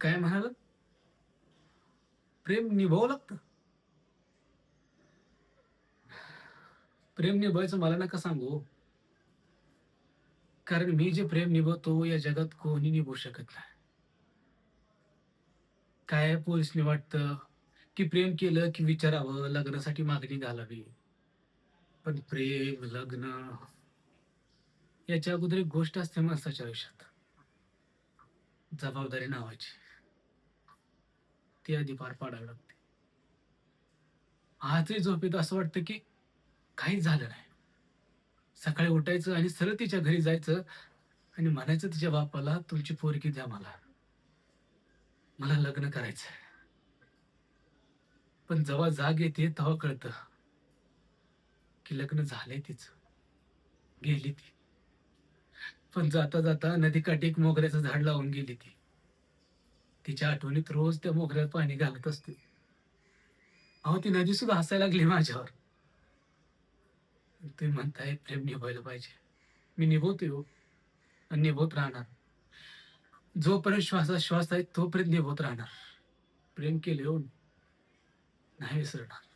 काय म्हणालात? प्रेम निभावावं लागतं? प्रेम निभवायचं मला नका सांगू हो. कारण मी जे प्रेम निभवतो या जगात कोणी निभवू शकत नाही. काय पोलिसनी वाटतं, की प्रेम केलं की विचारावं, लग्नासाठी मागणी घालावी. पण प्रेम, लग्न याच्या अगोदर एक गोष्ट असते माणसाच्या आयुष्यात, जबाबदारी नावाची. ती आधी पार पाडावी लागते. आजही झोपेत असं वाटतं, की काहीच झालं नाही. सकाळी उठायचं आणि सरळ तिच्या घरी जायचं आणि म्हणायचं तिच्या बापाला, "तुमची पोरगी द्या मला. मला लग्न करायचंय." पण जेव्हा जाग येते तेव्हा कळतं, की लग्न झालंय तिचं, गेली ती. पण जाता-जाता नदीकाठी एक मोगऱ्याचं झाड लावून गेली ती. तिच्या आठवणीत रोज त्या मोगऱ्याला पाणी घालत असते. अहो, ती नदीसुद्धा हसायला लागली माझ्यावर. तुम्ही म्हणताय प्रेम निभवायला पाहिजे. मी निभवतोय हो आणि निभवत राहणार. जोपर्यंत श्वासात श्वास आहे तोपर्यंत निभवत राहणार. प्रेम केले हो, नाही विसरणार.